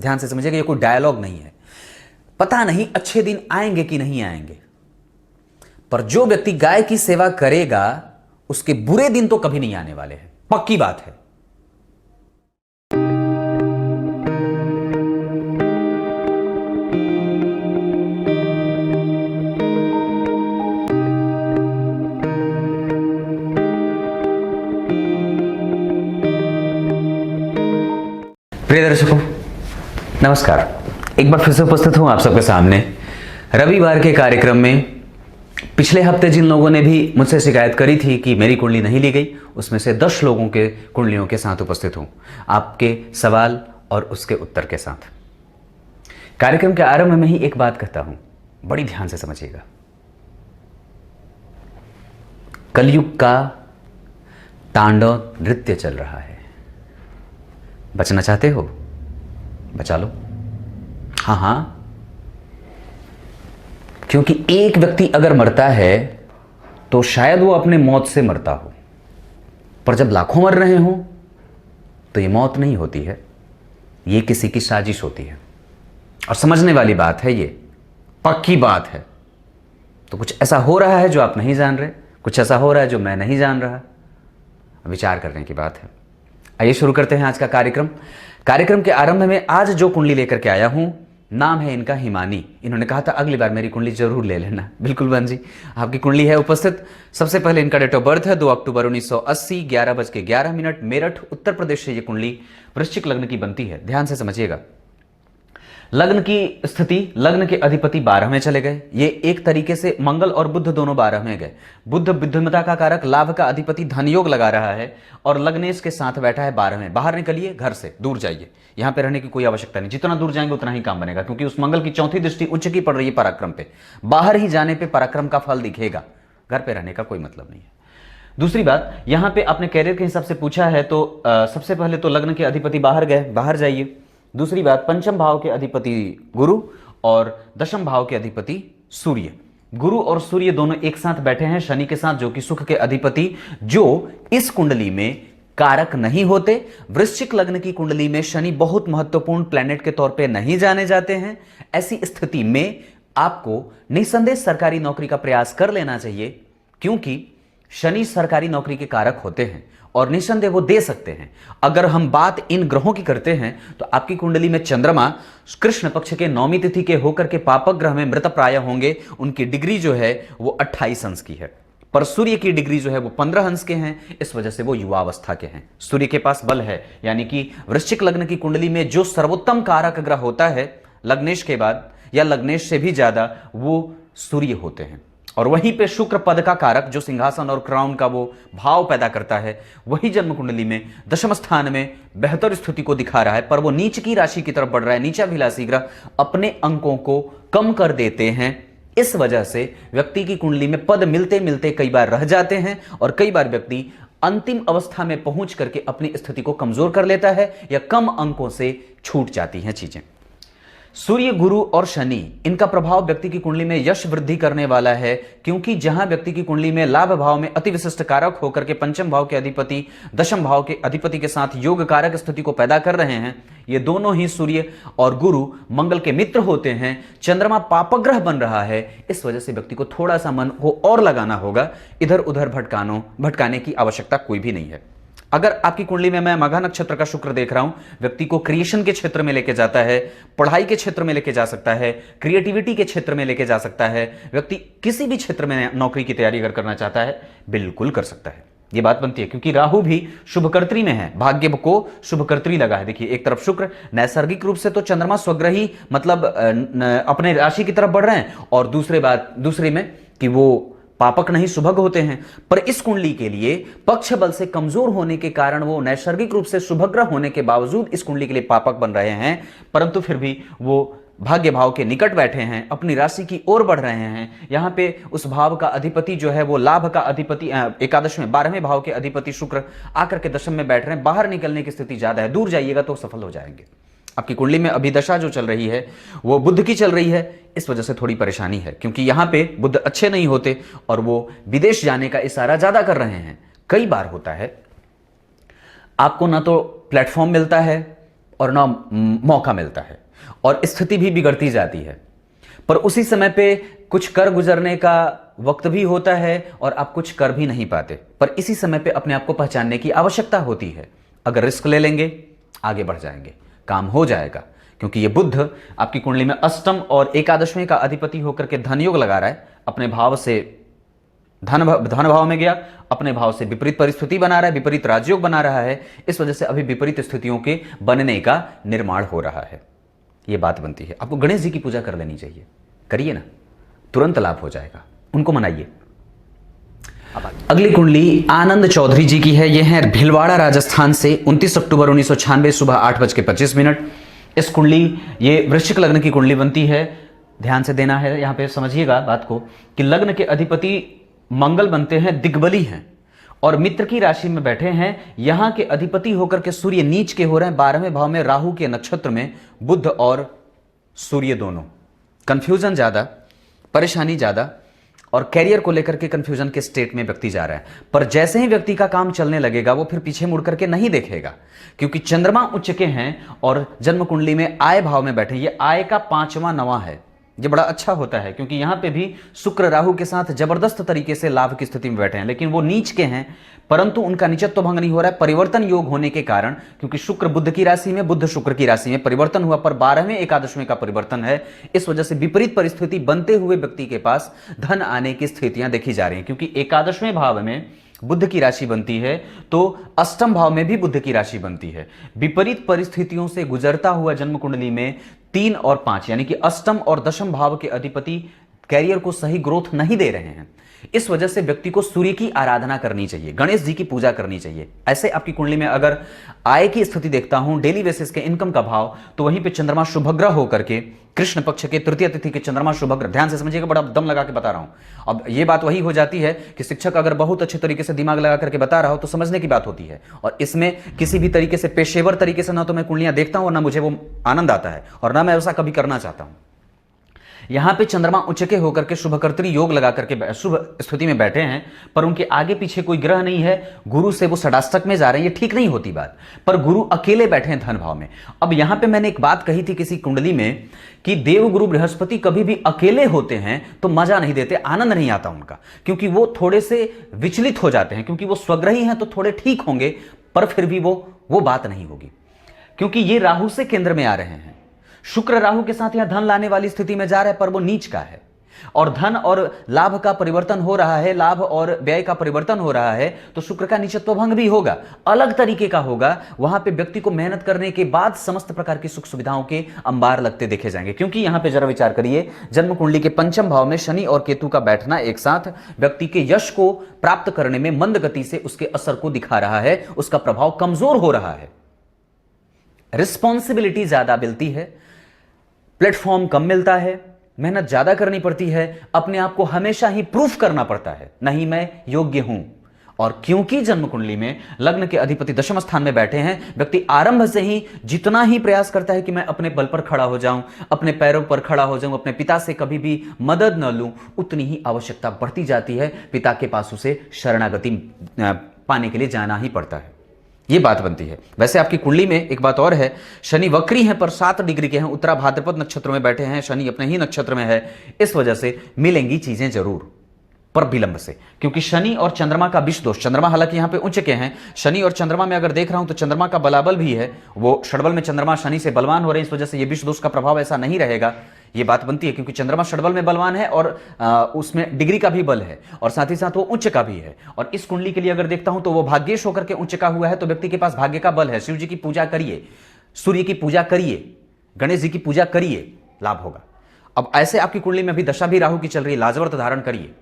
ध्यान से समझिएगा, ये कोई डायलॉग नहीं है। पता नहीं अच्छे दिन आएंगे कि नहीं आएंगे, पर जो व्यक्ति गाय की सेवा करेगा उसके बुरे दिन तो कभी नहीं आने वाले हैं, पक्की बात है। प्रिय दर्शकों नमस्कार, एक बार फिर से उपस्थित हूं आप सबके सामने रविवार के कार्यक्रम में। पिछले हफ्ते जिन लोगों ने भी मुझसे शिकायत करी थी कि मेरी कुंडली नहीं ली गई, उसमें से 10 लोगों के कुंडलियों के साथ उपस्थित हूं, आपके सवाल और उसके उत्तर के साथ। कार्यक्रम के आरंभ में ही एक बात कहता हूं, बड़ी ध्यान से समझिएगा। कलयुग का तांडव नृत्य चल रहा है। बचना चाहते हो? बचा लो। हाँ, क्योंकि एक व्यक्ति अगर मरता है तो शायद वो अपने मौत से मरता हो, पर जब लाखों मर रहे हो तो ये मौत नहीं होती है, ये किसी की साजिश होती है। और समझने वाली बात है, ये पक्की बात है। तो कुछ ऐसा हो रहा है जो आप नहीं जान रहे, कुछ ऐसा हो रहा है जो मैं नहीं जान रहा, विचार करने की बात है। आइए शुरू करते हैं आज का कार्यक्रम। कार्यक्रम के आरंभ में आज जो कुंडली लेकर के आया हूं, नाम है इनका हिमानी। इन्होंने कहा था अगली बार मेरी कुंडली जरूर ले लेना। बिल्कुल बहन जी, आपकी कुंडली है उपस्थित। सबसे पहले इनका डेट ऑफ बर्थ है 2 अक्टूबर 1980, 11:11, मेरठ उत्तर प्रदेश से ये कुंडली वृश्चिक लग्न की बनती है। ध्यान से समझिएगा। लग्न की स्थिति, लग्न के अधिपति 12 में चले गए। ये एक तरीके से मंगल और बुध दोनों 12 में गए। बुध बुद्धिमत्ता का कारक, लाभ का अधिपति, धन योग लगा रहा है और लग्नेश के साथ बैठा है 12 में। बाहर निकलिए, घर से दूर जाइए, यहां पे रहने की कोई आवश्यकता नहीं। जितना दूर जाएंगे उतना ही काम बनेगा, क्योंकि उस मंगल की चौथी दृष्टि उच्च की पड़ रही है पराक्रम पे। बाहर ही जाने पे पराक्रम का फल दिखेगा, घर पे रहने का कोई मतलब नहीं है। दूसरी बात, यहां पे आपने कैरियर के हिसाब से पूछा है तो सबसे पहले तो लग्न के अधिपति बाहर गए, बाहर जाइए। दूसरी बात, पंचम भाव के अधिपति गुरु और दशम भाव के अधिपति सूर्य। गुरु और सूर्य दोनों एक साथ बैठे हैं शनि के साथ, जो कि सुख के अधिपति, जो इस कुंडली में कारक नहीं होते। वृश्चिक लग्न की कुंडली में शनि बहुत महत्वपूर्ण प्लैनेट के तौर पे नहीं जाने जाते हैं। ऐसी स्थिति में आपको निसंदेह सरकारी नौकरी का प्रयास कर लेना चाहिए, क्योंकि शनि सरकारी नौकरी के कारक होते हैं और निसंदेह वो दे सकते हैं। अगर हम बात इन ग्रहों की करते हैं तो आपकी कुंडली में चंद्रमा कृष्ण पक्ष के 9वीं तिथि के होकर के पापक ग्रह में मृत प्राय होंगे। उनकी डिग्री जो है वो 28 अंश की है, पर सूर्य की डिग्री जो है वो 15 अंश के हैं। इस वजह से वो युवावस्था के हैं। सूर्य के पास बल है, यानी कि वृश्चिक लग्न की कुंडली में जो सर्वोत्तम कारक ग्रह होता है लग्नेश के बाद या लग्नेश से भी ज्यादा, वो सूर्य होते हैं। और वहीं पे शुक्र पद का कारक, जो सिंहासन और क्राउन का वो भाव पैदा करता है, वही जन्म कुंडली में दशम स्थान में बेहतर स्थिति को दिखा रहा है, पर वो नीच की राशि की तरफ बढ़ रहा है। नीचाभिलाषी ग्रह अपने अंकों को कम कर देते हैं। इस वजह से व्यक्ति की कुंडली में पद मिलते मिलते कई बार रह जाते हैं और कई बार व्यक्ति अंतिम अवस्था में पहुंच करके अपनी स्थिति को कमजोर कर लेता है या कम अंकों से छूट जाती हैं चीजें। सूर्य, गुरु और शनि, इनका प्रभाव व्यक्ति की कुंडली में यश वृद्धि करने वाला है, क्योंकि जहां व्यक्ति की कुंडली में लाभ भाव में अति विशिष्ट कारक होकर के पंचम भाव के अधिपति दशम भाव के अधिपति के साथ योग कारक स्थिति को पैदा कर रहे हैं। ये दोनों ही सूर्य और गुरु मंगल के मित्र होते हैं। चंद्रमा पापग्रह बन रहा है। इस वजह से व्यक्ति को थोड़ा सा मन को और लगाना होगा, इधर उधर भटकाने की आवश्यकता कोई भी नहीं है। अगर आपकी कुंडली में मैं मघा नक्षत्र का शुक्र देख रहा हूं, व्यक्ति को क्रिएशन के क्षेत्र में लेके जाता है, पढ़ाई के क्षेत्र में लेके जा सकता है, क्रिएटिविटी के क्षेत्र में लेके जा सकता है। व्यक्ति किसी भी क्षेत्र में नौकरी की तैयारी अगर करना चाहता है, बिल्कुल कर सकता है। यह बात बनती है, क्योंकि राहु भी शुभकर्त्री में है, भाग्य को शुभकर्त्री लगा है। देखिए, एक तरफ शुक्र, नैसर्गिक रूप से तो चंद्रमा स्वग्रही मतलब अपने राशि की तरफ बढ़ रहे हैं, और दूसरे में कि वो पापक नहीं शुभग होते हैं। पर इस कुंडली के लिए पक्ष बल से कमजोर होने के कारण वो नैसर्गिक रूप से शुभग्रह होने के बावजूद इस कुंडली के लिए पापक बन रहे हैं, परंतु फिर भी वो भाग्य भाव के निकट बैठे हैं, अपनी राशि की ओर बढ़ रहे हैं। यहां पे उस भाव का अधिपति जो है वो लाभ का अधिपति एकादश में 12वें भाव के अधिपति शुक्र आकर के दशम में बैठ रहे हैं। बाहर निकलने की स्थिति ज्यादा है, दूर जाइएगा तो सफल हो जाएंगे। आपकी कुंडली में अभी दशा जो चल रही है वो बुध की चल रही है, इस वजह से थोड़ी परेशानी है, क्योंकि यहां पे बुध अच्छे नहीं होते और वो विदेश जाने का इशारा ज्यादा कर रहे हैं। कई बार होता है आपको ना तो प्लेटफॉर्म मिलता है और ना मौका मिलता है और स्थिति भी बिगड़ती जाती है। पर उसी समय पे कुछ कर गुजरने का वक्त भी होता है और आप कुछ कर भी नहीं पाते, पर इसी समय पे अपने आप को पहचानने की आवश्यकता होती है। अगर रिस्क ले लेंगे आगे बढ़ जाएंगे, काम हो जाएगा, क्योंकि ये बुध आपकी कुंडली में अष्टम और एकादशवें का अधिपति होकर के धन योग लगा रहा है। अपने भाव से धन भाव में गया, अपने भाव से विपरीत परिस्थिति बना रहा है, विपरीत राजयोग बना रहा है। इस वजह से अभी विपरीत स्थितियों के बनने का निर्माण हो रहा है। ये बात बनती है। आपको गणेश जी की पूजा कर लेनी चाहिए, करिए ना, तुरंत लाभ हो जाएगा, उनको मनाइए। अगली कुंडली आनंद चौधरी जी की है। यह है भीलवाड़ा राजस्थान से, 29 अक्टूबर 1996 सुबह 8:25। इस कुंडली, ये वृश्चिक लग्न की कुंडली बनती है। ध्यान से देना है, यहां पे समझिएगा बात को कि लग्न के अधिपति मंगल बनते हैं, दिग्बली हैं और मित्र की राशि में बैठे हैं। यहां के अधिपति होकर के सूर्य नीच के हो रहे हैं 12वें भाव में, राहु के नक्षत्र में, बुध और सूर्य दोनों। कंफ्यूजन ज्यादा, परेशानी ज्यादा और कैरियर को लेकर के कंफ्यूजन के स्टेट में व्यक्ति जा रहा है। पर जैसे ही व्यक्ति का काम चलने लगेगा वो फिर पीछे मुड़ करके नहीं देखेगा, क्योंकि चंद्रमा उच्च के हैं और जन्म कुंडली में आय भाव में बैठे। ये आय का 5वां नवा है, ये बड़ा अच्छा होता है, क्योंकि यहां पे भी शुक्र राहु के साथ जबरदस्त तरीके से लाभ की स्थिति में बैठे हैं। लेकिन वो नीच के हैं, परंतु उनका नीचत्व भंग नहीं हो रहा है परिवर्तन योग होने के कारण, क्योंकि शुक्र बुध की राशि में, बुध शुक्र की राशि में परिवर्तन हुआ, पर 12वें एकादशवें का परिवर्तन है। इस वजह से विपरीत परिस्थिति बनते हुए व्यक्ति के पास धन आने की स्थितियां देखी जा रही हैं, क्योंकि एकादशवें भाव में बुध की राशि बनती है तो अष्टम भाव में भी बुध की राशि बनती है। विपरीत परिस्थितियों से गुजरता हुआ जन्म कुंडली में 3 और 5 यानी कि अष्टम और दशम भाव के अधिपति कैरियर को सही ग्रोथ नहीं दे रहे हैं। इस वजह से व्यक्ति को सूर्य की आराधना करनी चाहिए, गणेश जी की पूजा करनी चाहिए। ऐसे आपकी कुंडली में अगर आय की स्थिति देखता हूं, डेली बेसिस के इनकम का भाव, तो वहीं पे चंद्रमा शुभग्रह होकर के कृष्ण पक्ष के तृतीय तिथि के चंद्रमा शुभग्रह, ध्यान से समझिएगा, बड़ा दम लगा के बता रहा हूं। अब ये बात वही हो जाती है कि शिक्षक अगर बहुत अच्छे तरीके से दिमाग लगा करके बता रहा हो तो समझने की बात होती है, और इसमें किसी भी तरीके से पेशेवर तरीके से ना तो मैं कुंडलियां देखता हूं और ना मुझे वो आनंद आता है और ना मैं ऐसा कभी करना चाहता हूं। यहां पे चंद्रमा उच्च के होकर के शुभकर्तरी योग लगा करके शुभ स्थिति में बैठे हैं, पर उनके आगे पीछे कोई ग्रह नहीं है। गुरु से वो षडाष्टक में जा रहे हैं, ये ठीक नहीं होती बात, पर गुरु अकेले बैठे हैं धन भाव में। अब यहां पे मैंने एक बात कही थी किसी कुंडली में कि देव गुरु बृहस्पति कभी भी अकेले होते हैं तो मजा नहीं देते, आनंद नहीं आता उनका, क्योंकि वो थोड़े से विचलित हो जाते हैं। क्योंकि वो स्वग्रही हैं तो थोड़े ठीक होंगे, पर फिर भी वो बात नहीं होगी, क्योंकि ये राहु से केंद्र में आ रहे हैं। शुक्र राहु के साथ यहां धन लाने वाली स्थिति में जा रहा है, पर वो नीच का है और धन और लाभ का परिवर्तन हो रहा है, लाभ और व्यय का परिवर्तन हो रहा है, तो शुक्र का नीचत्व भंग भी होगा, अलग तरीके का होगा। वहां पे व्यक्ति को मेहनत करने के बाद समस्त प्रकार की सुख सुविधाओं के अंबार लगते देखे जाएंगे। क्योंकि यहां पे जरा विचार करिए, जन्म कुंडली के पंचम भाव में शनि और केतु का बैठना एक साथ व्यक्ति के यश को प्राप्त करने में मंद गति से उसके असर को दिखा रहा है, उसका प्रभाव कमजोर हो रहा है, रिस्पॉन्सिबिलिटी ज्यादा मिलती है, प्लेटफॉर्म कम मिलता है, मेहनत ज्यादा करनी पड़ती है, अपने आप को हमेशा ही प्रूफ करना पड़ता है, नहीं मैं योग्य हूं। और क्योंकि जन्म कुंडली में लग्न के अधिपति दशम स्थान में बैठे हैं, व्यक्ति आरंभ से ही जितना ही प्रयास करता है कि मैं अपने बल पर खड़ा हो जाऊं, अपने पैरों पर खड़ा हो जाऊं, अपने पिता से कभी भी मदद न लूं, उतनी ही आवश्यकता बढ़ती जाती है। पिता के पास उसे शरणागति पाने के लिए जाना ही पड़ता है, ये बात बनती है। वैसे आपकी कुंडली में एक बात और है, शनि वक्री हैं पर 7 डिग्री के हैं, उत्तरा भाद्रपद नक्षत्र में बैठे हैं, शनि अपने ही नक्षत्र में है। इस वजह से मिलेंगी चीजें जरूर, पर विलंब से, क्योंकि शनि और चंद्रमा का विष दोष, चंद्रमा हालांकि यहां पे उच्च के हैं, शनि और चंद्रमा में अगर देख रहा हूं तो चंद्रमा का बलाबल भी है, वो षडबल में चंद्रमा शनि से बलवान हो रहे हैं। इस वजह से ये विष दोष का प्रभाव ऐसा नहीं रहेगा, ये बात बनती है, क्योंकि चंद्रमा षडबल में बलवान है और उसमें डिग्री का भी बल है और साथ ही साथ वो उच्च का भी है। और इस कुंडली के लिए अगर देखता हूं तो वो भाग्येश होकर के उच्च का हुआ है, तो व्यक्ति के पास भाग्य का बल है। शिव जी की पूजा करिए, सूर्य की पूजा करिए, गणेश जी की पूजा करिए, लाभ होगा। अब ऐसे आपकी कुंडली में अभी दशा भी राहु की चल रही है, लाजवर्त धारण करिए,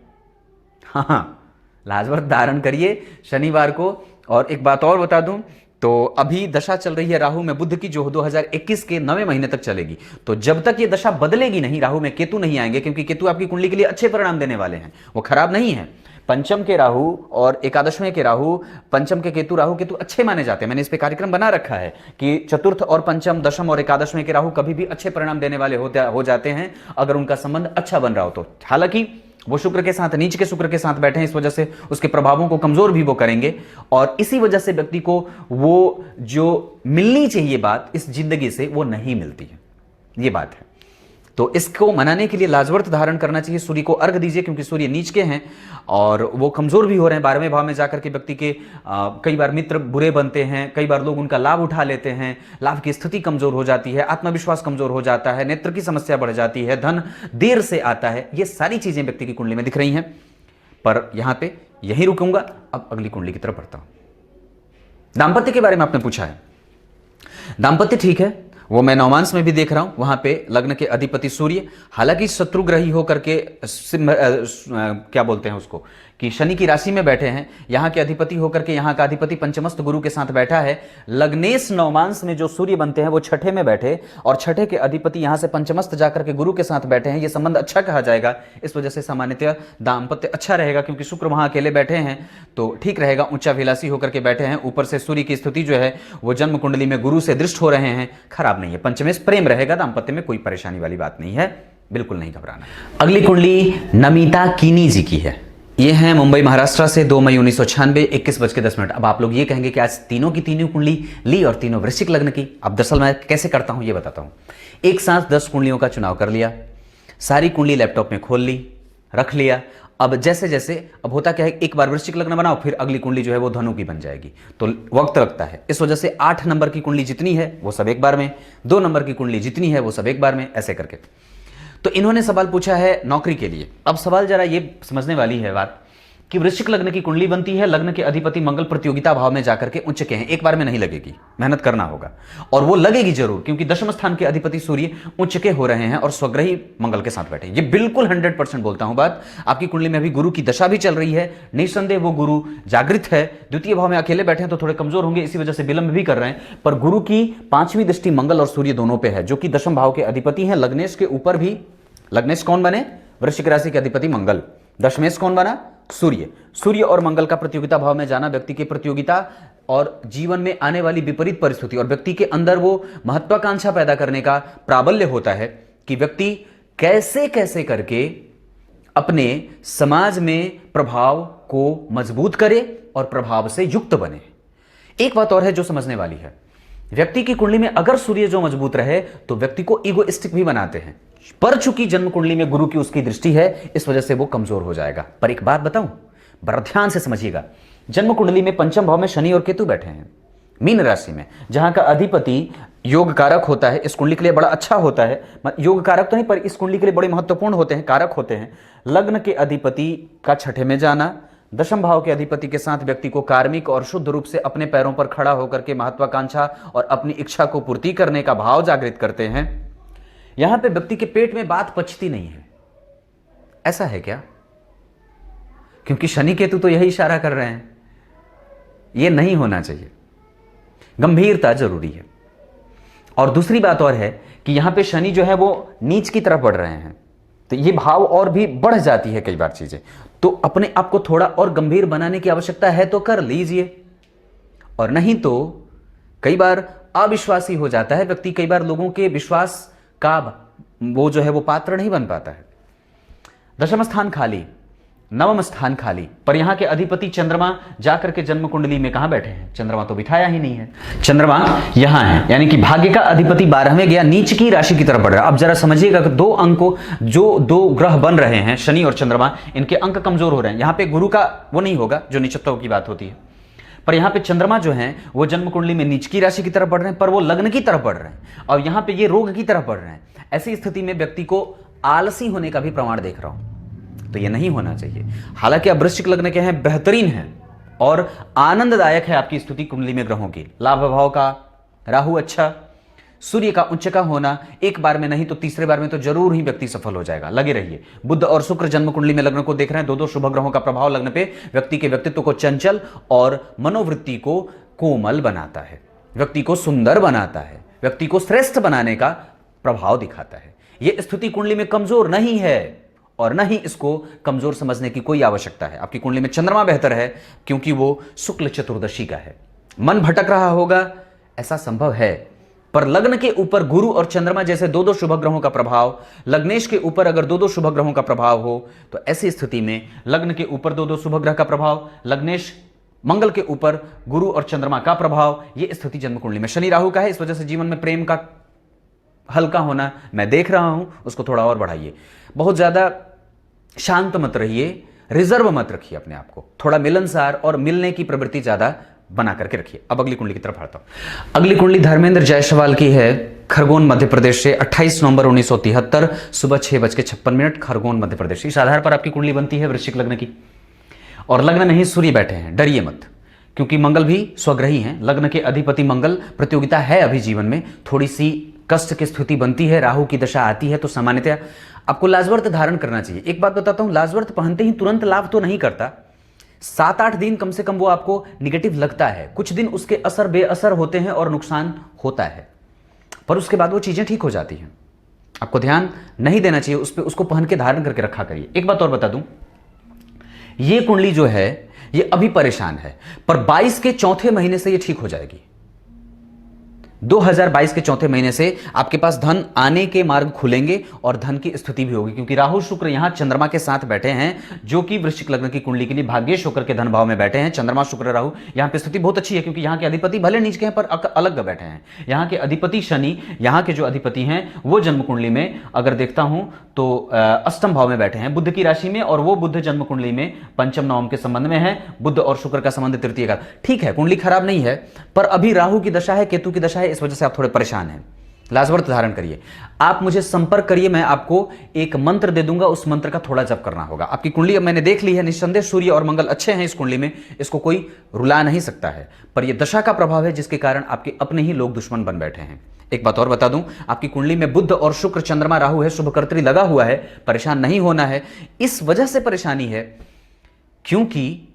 हाँ लाजवर्त धारण करिए शनिवार को। और एक बात और बता दूं तो अभी दशा चल रही है राहु में बुध की, जो 2021 के 9वें महीने तक चलेगी। तो जब तक ये दशा बदलेगी नहीं, राहु में केतु नहीं आएंगे, क्योंकि केतु आपकी कुंडली के लिए अच्छे परिणाम देने वाले हैं, वो खराब नहीं है, पंचम के राहु और एकादशवें के राहु, पंचम के केतु, राहु केतु अच्छे माने जाते हैं। मैंने इस पे कार्यक्रम बना रखा है कि चतुर्थ और पंचम, दशम और एकादशवें के राहु कभी भी अच्छे परिणाम देने वाले हो जाते हैं अगर उनका संबंध अच्छा बन रहा हो तो। हालांकि वो शुक्र के साथ, नीच के शुक्र के साथ बैठे हैं, इस वजह से उसके प्रभावों को कमजोर भी वो करेंगे और इसी वजह से व्यक्ति को वो जो मिलनी चाहिए बात इस जिंदगी से वो नहीं मिलती है, ये बात है। तो इसको मनाने के लिए लाजवर्त धारण करना चाहिए, सूर्य को अर्घ दीजिए क्योंकि सूर्य नीच के हैं और वो कमजोर भी हो रहे हैं। 12वें भाव में जाकर के व्यक्ति के कई बार मित्र बुरे बनते हैं, कई बार लोग उनका लाभ उठा लेते हैं, लाभ की स्थिति कमजोर हो जाती है, आत्मविश्वास कमजोर हो जाता है, नेत्र की समस्या बढ़ जाती है, धन देर से आता है। ये सारी चीजें व्यक्ति की कुंडली में दिख रही हैं। पर यहां पे यही रुकूंगा, अब अगली कुंडली की तरफ बढ़ता हूं। दाम्पत्य के बारे में आपने पूछा है। दाम्पत्य ठीक है, वो मैं नवमांश में भी देख रहा हूं, वहां पे लग्न के अधिपति सूर्य, हालांकि शत्रुग्रही होकर के क्या बोलते हैं उसको कि शनि की राशि में बैठे हैं, यहां के अधिपति होकर के यहां का अधिपति पंचमस्त गुरु के साथ बैठा है। लग्नेश नवमांश में जो सूर्य बनते हैं वो छठे में बैठे और छठे के अधिपति यहां से पंचमस्त जाकर के गुरु के साथ बैठे हैं। ये संबंध अच्छा कहा जाएगा, इस वजह से सामान्यतः दाम्पत्य अच्छा रहेगा क्योंकि शुक्र वहां अकेले बैठे हैं तो ठीक रहेगा। उच्चाभिलाषी होकर के बैठे हैं, ऊपर से सूर्य की स्थिति जो है वो जन्म कुंडली में गुरु से दृष्ट हो रहे हैं, खराब नहीं है। पंचमेश प्रेम रहेगा, दाम्पत्य में कोई परेशानी वाली बात नहीं है, बिल्कुल नहीं घबराना। अगली कुंडली नमिता कीनी जी की है। ये हैं मुंबई महाराष्ट्र से, 2 मई 1996, 21:10। अब आप लोग ये कहेंगे कि आज तीनों की तीनों कुंडली ली और तीनों वृश्चिक लग्न की। अब दरअसल मैं कैसे करता हूं ये बताता हूं। एक साथ 10 कुंडलियों का चुनाव कर लिया, सारी कुंडली लैपटॉप में खोल ली, रख लिया। अब जैसे जैसे अब होता क्या है, एक बार वृश्चिक लग्न बनाओ फिर अगली कुंडली जो है वो धनु की बन जाएगी, तो वक्त लगता है। इस वजह से 8 नंबर की कुंडली जितनी है वो सब एक बार में, 2 नंबर की कुंडली जितनी है वो सब एक बार में, ऐसे करके। तो इन्होंने सवाल पूछा है नौकरी के लिए। अब सवाल जरा ये समझने वाली है बात कि वृश्चिक लग्न की कुंडली बनती है, लग्न के अधिपति मंगल प्रतियोगिता भाव में जाकर के उच्च के हैं, एक बार में नहीं लगेगी, मेहनत करना होगा और वो लगेगी जरूर क्योंकि दशम स्थान के अधिपति सूर्य उच्च के हो रहे हैं और स्वग्रही मंगल के साथ बैठे। ये बिल्कुल 100% बोलता हूं बात। आपकी कुंडली में अभी गुरु की दशा भी चल रही है, निसंदेह वो गुरु जागृत है। द्वितीय भाव में अकेले बैठे हैं तो थोड़े कमजोर होंगे, इसी वजह से विलंब भी कर रहे हैं, पर गुरु की 5वीं दृष्टि मंगल और सूर्य दोनों पे है जो कि दशम भाव के अधिपति हैं। लग्नेश के ऊपर भी, लग्नेश कौन बने? वृश्चिक राशि के अधिपति मंगल। दशमेश कौन बना? सूर्य। सूर्य और मंगल का प्रतियोगिता भाव में जाना व्यक्ति की प्रतियोगिता और जीवन में आने वाली विपरीत परिस्थिति और व्यक्ति के अंदर वो महत्वाकांक्षा पैदा करने का प्राबल्य होता है कि व्यक्ति कैसे कैसे करके अपने समाज में प्रभाव को मजबूत करे और प्रभाव से युक्त बने। एक बात और है जो समझने वाली है, व्यक्ति की कुंडली में अगर सूर्य जो मजबूत रहे तो व्यक्ति को ईगोइस्टिक भी बनाते हैं, पर चूंकि जन्म कुंडली में गुरु की उसकी दृष्टि है इस वजह से वो कमजोर हो जाएगा। पर एक बात बताऊं, बड़ा ध्यान से समझिएगा, जन्म कुंडली में पंचम भाव में शनि और केतु बैठे हैं मीन राशि में, जहां का अधिपति योग कारक होता है, इस कुंडली के लिए बड़ा अच्छा होता है। योग कारक तो नहीं पर इस कुंडली के लिए बड़े महत्वपूर्ण होते हैं, कारक होते हैं। लग्न के अधिपति का छठे में जाना, दशम भाव के अधिपति के साथ व्यक्ति को कार्मिक और शुद्ध रूप से अपने पैरों पर खड़ा होकर के महत्वाकांक्षा और अपनी इच्छा को पूर्ति करने का भाव जागृत करते हैं। यहां पे व्यक्ति के पेट में बात पचती नहीं है। ऐसा है क्या? क्योंकि शनि केतु तो यही इशारा कर रहे हैं, यह नहीं होना चाहिए, गंभीरता जरूरी है। और दूसरी बात और है कि यहां पे शनि जो है वो नीच की तरफ बढ़ रहे हैं, तो ये भाव और भी बढ़ जाती है कई बार चीजें। तो अपने आप को थोड़ा और गंभीर बनाने की आवश्यकता है तो कर लीजिए, और नहीं तो कई बार अविश्वासी हो जाता है व्यक्ति, कई बार लोगों के विश्वास का वो जो है वो पात्र नहीं बन पाता है। दशम स्थान खाली, नवम स्थान खाली, पर यहां के अधिपति चंद्रमा जाकर के जन्म कुंडली में कहां बैठे हैं? चंद्रमा तो बिठाया ही नहीं है, चंद्रमा यहां है, यानी कि भाग्य का अधिपति 12वें गया, नीच की राशि की तरफ बढ़ रहा है। अब जरा समझिएगा कि 2 अंकों जो 2 ग्रह बन रहे हैं, शनि और चंद्रमा, इनके अंक कमजोर हो रहे हैं। यहां पे गुरु का वो नहीं होगा जो नीचत्व की बात होती है, पर यहां पे चंद्रमा जो है वो जन्म कुंडली में नीच की राशि की तरफ बढ़ रहे हैं, पर वो लग्न की तरफ बढ़ रहे हैं और यहां पे ये रोग की तरफ बढ़ रहे हैं। ऐसी स्थिति में व्यक्ति को आलसी होने का भी प्रमाण देख रहा हूं, तो ये नहीं होना चाहिए। हालांकि आप वृश्चिक लग्न के हैं, बेहतरीन है और आनंददायक है आपकी स्थिति कुंडली में ग्रहों की। लाभ भाव का राहु अच्छा, सूर्य का उच्च का होना, एक बार में नहीं तो तीसरे बार में तो जरूर ही व्यक्ति सफल हो जाएगा, लगे रहिए। बुध और शुक्र जन्म कुंडली में लग्न को देख रहे हैं, 2 शुभ ग्रहों का प्रभाव लग्न पे व्यक्ति के व्यक्तित्व को चंचल और मनोवृत्ति को कोमल बनाता है, व्यक्ति को सुंदर बनाता है, व्यक्ति को श्रेष्ठ बनाने का प्रभाव दिखाता है। यह स्थिति कुंडली में कमजोर नहीं है और न ही इसको कमजोर समझने की कोई आवश्यकता है। आपकी कुंडली में चंद्रमा बेहतर है क्योंकि वो शुक्ल चतुर्दशी का है। मन भटक रहा होगा, ऐसा संभव है, पर लग्न के ऊपर गुरु और चंद्रमा जैसे दो दो शुभ ग्रहों का प्रभाव, लग्नेश के ऊपर अगर दो दो शुभ ग्रहों का प्रभाव हो तो ऐसी स्थिति में लग्न के ऊपर दो दो शुभ ग्रह का प्रभाव, लग्नेश मंगल के ऊपर गुरु और चंद्रमा का प्रभाव, यह स्थिति जन्म कुंडली में शनि राहु का है। इस वजह से जीवन में प्रेम का हल्का होना मैं देख रहा हूं, उसको थोड़ा और बढ़ाइए। बहुत ज्यादा शांत मत रहिए, रिजर्व मत रखिए अपने आप को, थोड़ा मिलनसार और मिलने की प्रवृत्ति ज्यादा बना करके रखिए। अब अगली कुंडली की तरफ बढ़ता हूं। अगली कुंडली धर्मेंद्र जायसवाल की है, खरगोन मध्य प्रदेश से, 28 नवंबर 1973 सुबह 6:56 खरगोन मध्य प्रदेश। इस आधार पर आपकी कुंडली बनती है वृश्चिक लग्न की, और लग्न में ही सूर्य बैठे हैं। डरिए मत, क्योंकि मंगल भी स्वग्रही हैं। लग्न के अधिपति मंगल, प्रतियोगिता है अभी जीवन में, थोड़ी सी कष्ट की स्थिति बनती है, राहु की दशा आती है तो सामान्यतः आपको लाजवर्त धारण करना चाहिए। एक बात बताता हूं, लाजवर्त पहनते ही तुरंत लाभ तो नहीं करता, 7-8 दिन कम से कम वो आपको निगेटिव लगता है, कुछ दिन उसके असर बेअसर होते हैं और नुकसान होता है, पर उसके बाद वो चीजें ठीक हो जाती हैं। आपको ध्यान नहीं देना चाहिए उस पर, उसको पहन के धारण करके रखा करिए। एक बात और बता दूं, ये कुंडली जो है ये अभी परेशान है, पर 22 के चौथे महीने से ये ठीक हो जाएगी। 2022 के चौथे महीने से आपके पास धन आने के मार्ग खुलेंगे और धन की स्थिति भी होगी, क्योंकि राहु शुक्र यहां चंद्रमा के साथ बैठे हैं, जो कि वृश्चिक लग्न की कुंडली के लिए भाग्येश होकर के धन भाव में बैठे हैं। चंद्रमा शुक्र राहु यहां पे स्थिति बहुत अच्छी है, क्योंकि यहां के अधिपति भले नीच के हैं पर अलग बैठे हैं। यहां के अधिपति शनि, यहां के जो अधिपति हैं वो जन्म कुंडली में अगर देखता हूं तो अष्टम भाव में बैठे हैं, बुध की राशि में, और वो बुध जन्म कुंडली में पंचम नवम के संबंध में है। बुध और शुक्र का संबंध तृतीय का, ठीक है, कुंडली खराब नहीं है, पर अभी राहु की दशा है, केतु की दशा है, इस वजह से आप थोड़े परेशान हैं। लाजवर्त धारण करिए, आप मुझे संपर्क करिए, मैं आपको एक मंत्र दे दूंगा, उस मंत्र का थोड़ा जप करना होगा। आपकी कुंडली अब मैंने देख ली है, निस्संदेह सूर्य और मंगल अच्छे हैं इस कुंडली में, इसको कोई रुला नहीं सकता है, पर यह दशा का प्रभाव है जिसके कारण आपके अपने ही लोग दुश्मन बन बैठे हैं। एक बात और बता दूं, आपकी कुंडली में बुध और शुक्र चंद्रमा राहु है, शुभकर्त्री लगा हुआ है, परेशान नहीं होना है। इस वजह से परेशानी है क्योंकि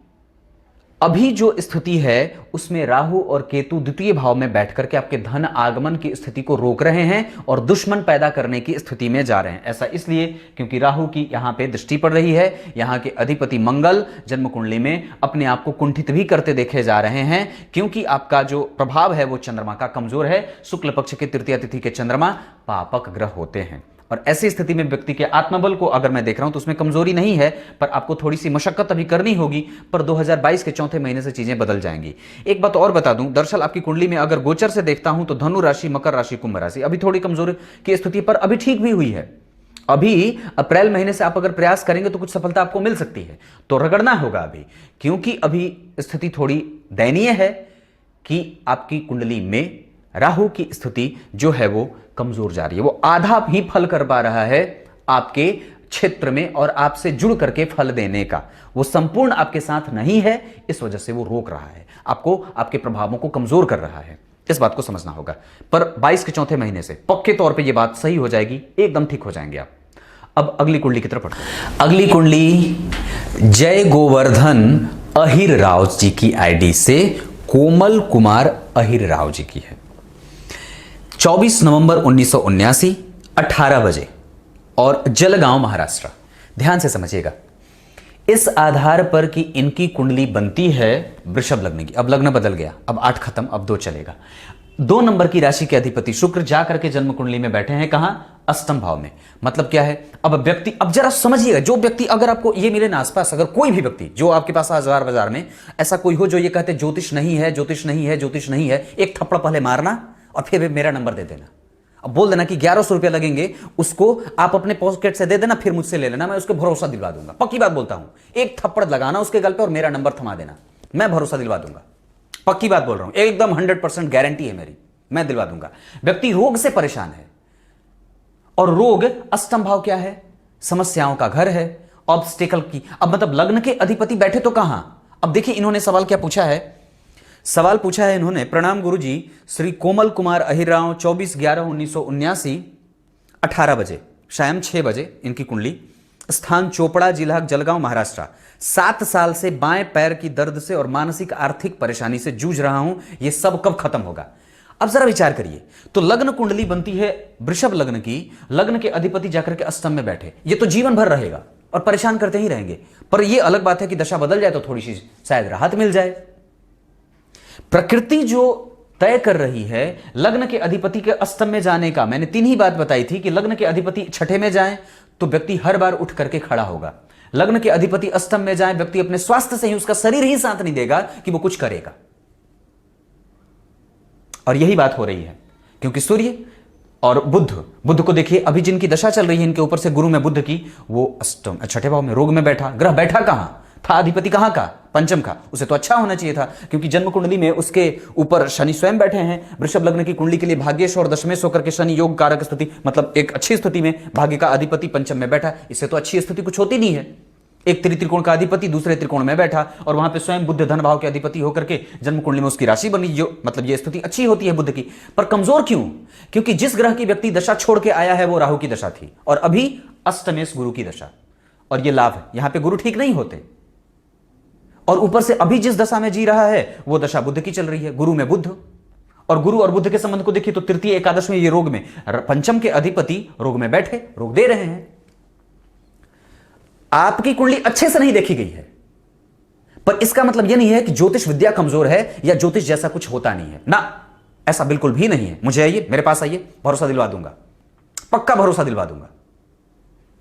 अभी जो स्थिति है उसमें राहु और केतु द्वितीय भाव में बैठ करके आपके धन आगमन की स्थिति को रोक रहे हैं और दुश्मन पैदा करने की स्थिति में जा रहे हैं। ऐसा इसलिए क्योंकि राहु की यहां पे दृष्टि पड़ रही है, यहां के अधिपति मंगल जन्म कुंडली में अपने आप को कुंठित भी करते देखे जा रहे हैं, क्योंकि आपका जो प्रभाव है वो चंद्रमा का कमजोर है। शुक्ल पक्ष के तृतीय तिथि के चंद्रमा पापक ग्रह होते हैं, और ऐसी स्थिति में व्यक्ति के आत्मबल को अगर मैं देख रहा हूं तो उसमें कमजोरी नहीं है, पर आपको थोड़ी सी मशक्कत अभी करनी होगी, पर 2022 के चौथे महीने से चीजें बदल जाएंगी। एक बात और बता दूं, दरअसल आपकी कुंडली में अगर गोचर से देखता हूं तो धनु राशि, मकर राशि, कुंभ राशि अभी थोड़ी कमजोरी की स्थिति पर अभी ठीक भी हुई है। अभी अप्रैल महीने से आप अगर प्रयास करेंगे तो कुछ सफलता आपको मिल सकती है, तो रगड़ना होगा अभी, क्योंकि अभी स्थिति थोड़ी दयनीय है कि आपकी कुंडली में राहु की स्थिति जो है वो कमजोर जा रही है। वो आधा भी फल कर पा रहा है आपके क्षेत्र में और आपसे जुड़ करके फल देने का, वो संपूर्ण आपके साथ नहीं है, इस वजह से वो रोक रहा है आपको, आपके प्रभावों को कमजोर कर रहा है। इस बात को समझना होगा, पर 22 के चौथे महीने से पक्के तौर पे ये बात सही हो जाएगी, एकदम ठीक हो जाएंगे आप। अब अगली कुंडली की तरफ बढ़ते हैं। अगली कुंडली जय गोवर्धन अहिर राव जी की आईडी से कोमल कुमार अहिर राव जी की है। 24 नवंबर 1979 18 बजे और जलगांव महाराष्ट्र। ध्यान से समझिएगा, इस आधार पर कि इनकी कुंडली बनती है वृषभ लग्न की। अब लग्न बदल गया, अब 8 खत्म, अब 2 चलेगा। 2 नंबर की राशि के अधिपति शुक्र जाकर के जन्म कुंडली में बैठे हैं, कहां? अष्टम भाव में। मतलब क्या है, अब व्यक्ति, अब जरा समझिएगा, जो व्यक्ति अगर आपको ये मिले ना आसपास, अगर कोई भी व्यक्ति जो आपके पास हजार बाजार में ऐसा कोई हो जो ये कहते ज्योतिष नहीं है, ज्योतिष नहीं है, ज्योतिष नहीं है, एक थप्पड़ पहले मारना और फिर मेरा नंबर दे देना। अब बोल देना कि 1100 रुपया लगेंगे, उसको आप अपने पॉकेट से दे देना, फिर मुझसे ले लेना, मैं उसको भरोसा दिलवा दूंगा। पक्की बात बोलता हूं, एक थप्पड़ लगाना उसके गल पे और मेरा नंबर थमा देना, मैं भरोसा दिलवा दूंगा। पक्की बात बोल रहा हूं, एकदम 100% गारंटी है मेरी, मैं दिलवा दूंगा। व्यक्ति रोग से परेशान है, और रोग अष्टम भाव क्या है? समस्याओं का घर है, ऑब्स्टेकल की। अब मतलब लग्न के अधिपति बैठे तो कहां? अब देखिए इन्होंने सवाल क्या पूछा है, सवाल पूछा है इन्होंने, प्रणाम गुरुजी, श्री कोमल कुमार अहिराव 24/11/1979 18 बजे, शाम 6 बजे इनकी कुंडली, स्थान चोपड़ा, जिला जलगांव, महाराष्ट्र। 7 साल से बाएं पैर की दर्द से और मानसिक आर्थिक परेशानी से जूझ रहा हूं, यह सब कब खत्म होगा? अब जरा विचार करिए, तो लग्न कुंडली बनती है वृषभ लग्न की, लग्न के अधिपति जाकर के अष्टम में बैठे, ये तो जीवन भर रहेगा, और परेशान करते ही रहेंगे। पर यह अलग बात है कि दशा बदल जाए तो थोड़ी सी शायद राहत मिल जाए। प्रकृति जो तय कर रही है लग्न के अधिपति के अष्टम में जाने का, मैंने 3 ही बात बताई थी कि लग्न के अधिपति छठे में जाए तो व्यक्ति हर बार उठ करके खड़ा होगा। लग्न के अधिपति अष्टम में जाए, व्यक्ति अपने स्वास्थ्य से ही, उसका शरीर ही साथ नहीं देगा कि वो कुछ करेगा। और यही बात हो रही है क्योंकि सूर्य और बुध को देखिए, अभी जिनकी दशा चल रही है इनके ऊपर से गुरु में बुध की, वो अष्टम छठे भाव में रोग में बैठा। ग्रह बैठा कहां था? अधिपति कहां का? पंचम का। उसे तो अच्छा होना चाहिए था क्योंकि जन्म कुंडली में उसके ऊपर शनि स्वयं बैठे हैं। वृषभ लग्न की कुंडली के लिए भाग्येश और दशमेश होकर के शनि योग कारक स्थिति, मतलब एक अच्छी स्थिति में भाग्य का अधिपति पंचम में बैठा। इससे तो अच्छी स्थिति कुछ होती नहीं है। एक त्रिकोण का अधिपति दूसरे त्रिकोण में बैठा और वहां पे स्वयं बुध धन भाव के अधिपति होकर के जन्म कुंडली में उसकी राशि बनी, जो मतलब ये स्थिति अच्छी होती है बुध की। पर कमजोर क्यों? क्योंकि जिस ग्रह की व्यक्ति दशा छोड़ के आया है वो राहु की दशा थी और अभी अष्टमेश गुरु की दशा। और ये लाभ है, यहां पे गुरु ठीक नहीं होते। और ऊपर से अभी जिस दशा में जी रहा है वो दशा बुध की चल रही है, गुरु में बुध। और गुरु और बुध के संबंध को देखिए तो तृतीय एकादश में ये रोग में, पंचम के अधिपति रोग में बैठे, रोग दे रहे हैं। आपकी कुंडली अच्छे से नहीं देखी गई है, पर इसका मतलब यह नहीं है कि ज्योतिष विद्या कमजोर है या ज्योतिष जैसा कुछ होता नहीं है ना, ऐसा बिल्कुल भी नहीं है। मुझे आइए, मेरे पास आइए, भरोसा दिलवा दूंगा, पक्का भरोसा दिलवा दूंगा।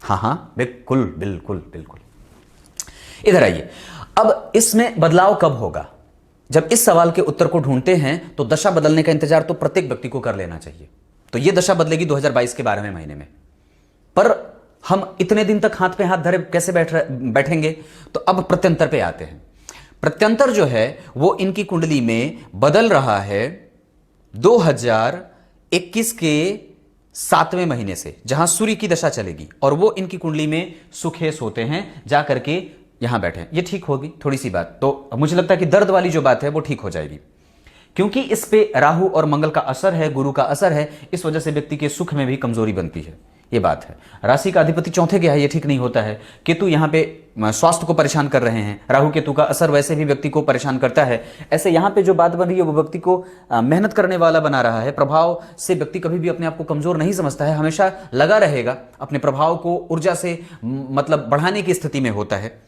हां, बिल्कुल बिल्कुल बिल्कुल। इधर आइए। अब इसमें बदलाव कब होगा? जब इस सवाल के उत्तर को ढूंढते हैं तो दशा बदलने का इंतजार तो प्रत्येक व्यक्ति को कर लेना चाहिए। तो यह दशा बदलेगी 2022 के 12वें महीने में। पर हम इतने दिन तक हाथ पे हाथ धरे कैसे बैठेंगे? तो अब प्रत्यंतर पे आते हैं। प्रत्यंतर जो है वो इनकी कुंडली में बदल रहा है 2021 के 7वें महीने से, जहां सूर्य की दशा चलेगी और वो इनकी कुंडली में सुखेश होते हैं, जाकर के यहां बैठे। ये ठीक होगी थोड़ी सी बात, तो मुझे लगता है कि दर्द वाली जो बात है वो ठीक हो जाएगी, क्योंकि इस पे राहु और मंगल का असर है, गुरु का असर है। इस वजह से व्यक्ति के सुख में भी कमजोरी बनती है, ये बात है। राशि का अधिपति चौथे गया है, ये ठीक नहीं होता है। केतु यहां पे स्वास्थ्य को परेशान कर रहे हैं। राहु केतु का असर वैसे भी व्यक्ति को परेशान करता है। ऐसे यहां पे जो बात बन रही है वो व्यक्ति को मेहनत करने वाला बना रहा है। प्रभाव से व्यक्ति कभी भी अपने आप को कमजोर नहीं समझता है, हमेशा लगा रहेगा, अपने प्रभाव को ऊर्जा से मतलब बढ़ाने की स्थिति में होता है।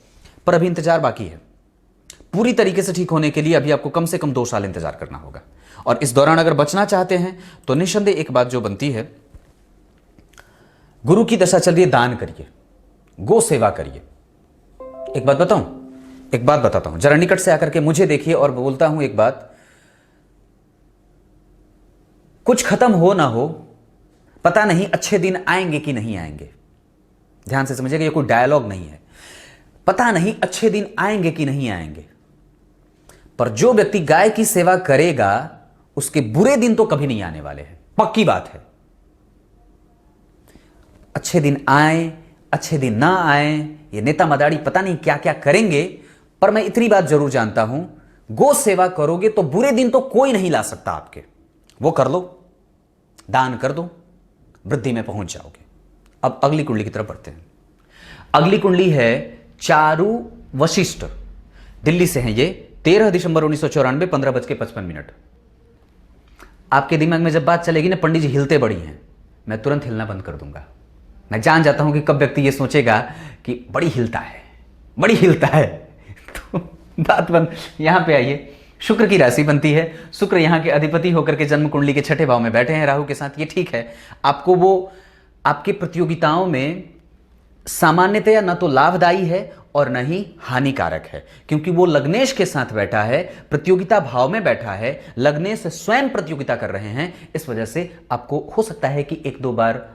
पर अभी इंतजार बाकी है। पूरी तरीके से ठीक होने के लिए अभी आपको कम से कम 2 साल इंतजार करना होगा। और इस दौरान अगर बचना चाहते हैं तो निस्संदेह एक बात जो बनती है, गुरु की दशा चल रही है, दान करिए, गो सेवा करिए। एक बात बताता हूं, जरा निकट से आकर के मुझे देखिए और बोलता हूं एक बात, कुछ खत्म हो ना हो, पता नहीं अच्छे दिन आएंगे कि नहीं आएंगे। ध्यान से समझिएगा, ये कोई डायलॉग नहीं है। पता नहीं अच्छे दिन आएंगे कि नहीं आएंगे, पर जो व्यक्ति गाय की सेवा करेगा उसके बुरे दिन तो कभी नहीं आने वाले हैं, पक्की बात है। अच्छे दिन आए, अच्छे दिन ना आए, ये नेता मदारी पता नहीं क्या क्या करेंगे, पर मैं इतनी बात जरूर जानता हूं, गो सेवा करोगे तो बुरे दिन तो कोई नहीं ला सकता आपके। वो कर लो, दान कर दो, वृद्धि में पहुंच जाओगे। अब अगली कुंडली की तरफ बढ़ते हैं। अगली कुंडली है चारु वशिष्ठ, दिल्ली से हैं ये। 13 दिसंबर 1994, 15:55। आपके दिमाग में जब बात चलेगी ना, पंडित जी हिलते बड़ी हैं, मैं तुरंत हिलना बंद कर दूंगा। मैं जान जाता हूं कि कब व्यक्ति ये सोचेगा कि बड़ी हिलता है, बड़ी हिलता है। तो बात बंद। यहां पे आइए, शुक्र की राशि बनती है। शुक्र यहां के अधिपति होकर के जन्म कुंडली के छठे भाव में बैठे हैं राहु के साथ। ये ठीक है, आपको वो आपकी प्रतियोगिताओं में सामान्यतया न तो लाभदायी है और न ही हानिकारक है, क्योंकि वो लग्नेश के साथ बैठा है, प्रतियोगिता भाव में बैठा है, लग्नेश स्वयं प्रतियोगिता कर रहे हैं। इस वजह से आपको हो सकता है कि 1-2 बार